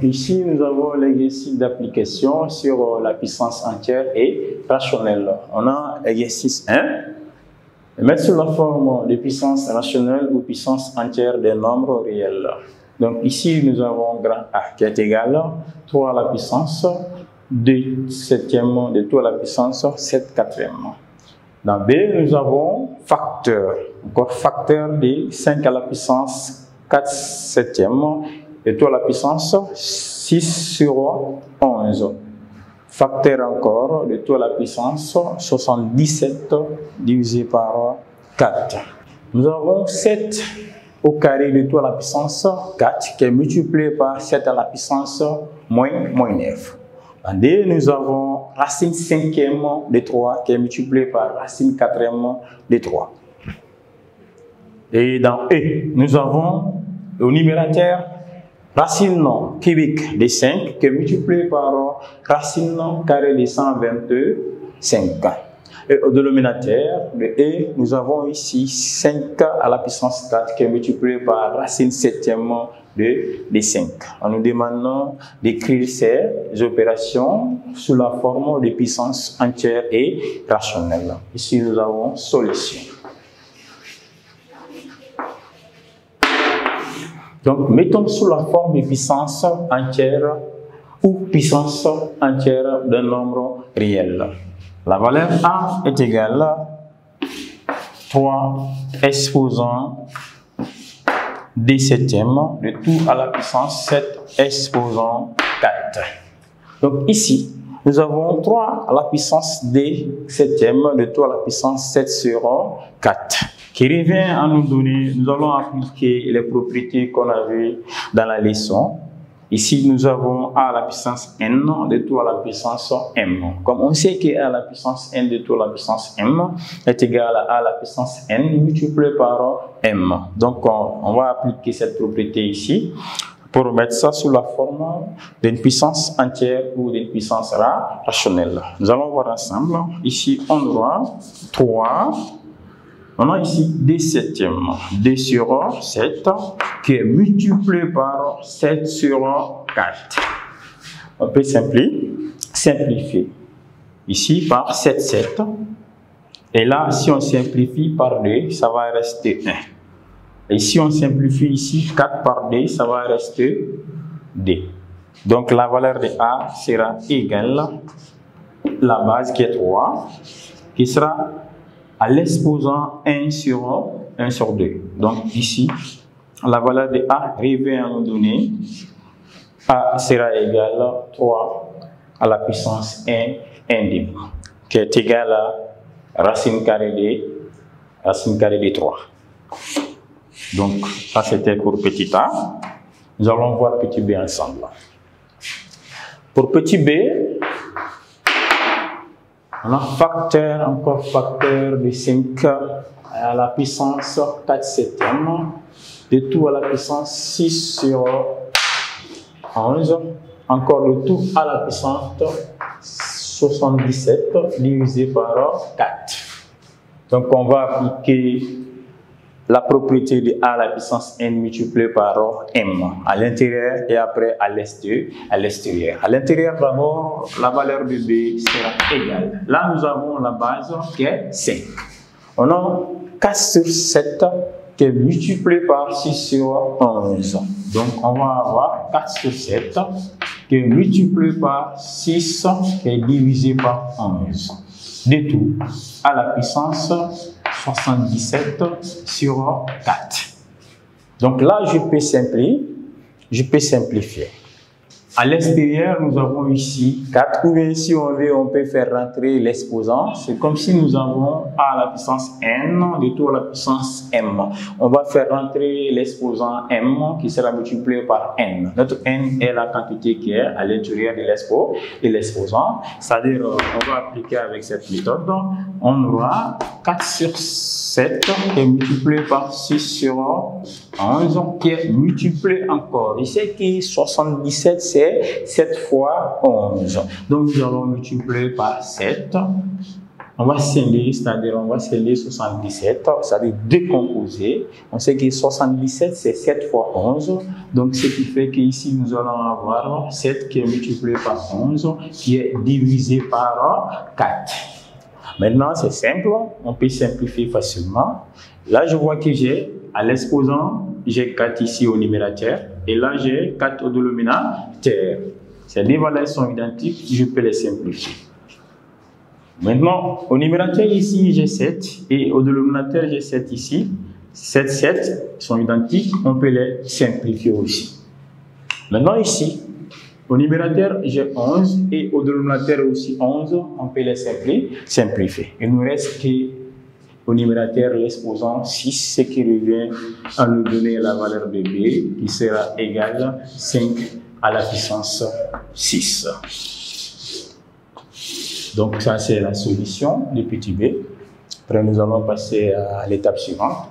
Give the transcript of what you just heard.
Ici, nous avons l'exercice d'application sur la puissance entière et rationnelle. On a l'exercice 1, mettre sous la forme de puissance rationnelle ou puissance entière des nombres réels. Donc ici, nous avons grand A qui est égal à 3 à la puissance 2 septième de 2 à la puissance 7 quatrième. Dans B, nous avons facteur, encore facteur de 5 à la puissance 4 septième de 2 à la puissance 6 sur 11. Facteur encore de 2 à la puissance 77 divisé par 4. Nous avons 7 au carré de 2 à la puissance 4 qui est multiplié par 7 à la puissance moins 9. En D, nous avons racine cinquième de 3 qui est multiplié par racine quatrième de 3. Et dans E, nous avons au numérateur racine cubique de 5 qui est multiplié par racine carré de 125. Et au dénominateur de E, nous avons ici 5 à la puissance 4 qui est multiplié par racine septième de 5. On nous demande d'écrire ces opérations sous la forme de puissance entière et rationnelle. Ici, nous avons solution. Donc, mettons sous la forme de puissance entière ou puissance entière d'un nombre réel. La valeur A est égale à 3 exposant d septième de tout à la puissance 7 exposant 4. Donc ici, nous avons 3 à la puissance d septième de tout à la puissance 7 sur 4. Qui revient à nous donner, nous allons appliquer les propriétés qu'on a vues dans la leçon. Ici, nous avons a à la puissance n de tout à la puissance m. Comme on sait que a à la puissance n de tout à la puissance m est égal à a à la puissance n multiplié par m. Donc, on va appliquer cette propriété ici pour mettre ça sous la forme d'une puissance entière ou d'une puissance rationnelle. Nous allons voir ensemble. Ici, on aura 3. On a ici d septième, d sur 7, qui est multiplié par 7 sur 4. On peut simplifier. Ici, par 7, 7. Et là, si on simplifie par 2, ça va rester 1. Et si on simplifie ici, 4 par 2, ça va rester 2. Donc, la valeur de A sera égale à la base qui est 3, qui sera à l'exposant 1 sur 2. Donc ici, la valeur de A revient à nous donner A sera égal à 3 à la puissance 1 demi, qui est égal à racine carrée de 3. Donc ça c'était pour petit a. Nous allons voir petit b ensemble. Pour petit b, on a facteur, encore facteur de 5 à la puissance 4 septième, de tout à la puissance 6 sur 11, encore le tout à la puissance 77 divisé par 4. Donc on va appliquer la propriété de a à la puissance n multiplié par m à l'intérieur et après à l'extérieur. À l'intérieur d'abord, la valeur de b sera égale. Là nous avons la base qui est 5. On a 4 sur 7 qui est multiplié par 6 sur 11. Donc on va avoir 4 sur 7 qui est multiplié par 6 qui est divisé par 11. De tout à la puissance 77 sur 4. Donc là, je peux simplifier. À l'extérieur, nous avons ici 4, ou bien si on veut, on peut faire rentrer l'exposant. C'est comme si nous avons a à la puissance n de tout à la puissance m. On va faire rentrer l'exposant m qui sera multiplié par n. Notre n est la quantité qui est à l'intérieur de l'exposant. C'est-à-dire, on va appliquer avec cette méthode. On aura 4 sur 7 qui est multiplié par 6 sur 11 qui est multiplié encore. Ici qui 77 c'est 7 fois 11. Donc nous allons multiplier par 7. On va scinder, c'est-à-dire on va scinder 77, c'est-à-dire décomposer. On sait que 77 c'est 7 fois 11. Donc ce qui fait qu'ici nous allons avoir 7 qui est multiplié par 11 qui est divisé par 4. Maintenant c'est simple, on peut simplifier facilement. Là je vois que j'ai à l'exposant, j'ai 4 ici au numérateur et là j'ai 4 au dénominateur. Ces deux valeurs sont identiques, je peux les simplifier. Maintenant, au numérateur ici, j'ai 7 et au dénominateur, j'ai 7 ici. 7 sont identiques, on peut les simplifier aussi. Maintenant ici, au numérateur, j'ai 11 et au dénominateur aussi 11, on peut les simplifier. Il nous reste qu'au numérateur, l'exposant 6, ce qui revient à nous donner la valeur de b qui sera égale à 5 à la puissance 6. Donc ça c'est la solution du petit b. Après nous allons passer à l'étape suivante.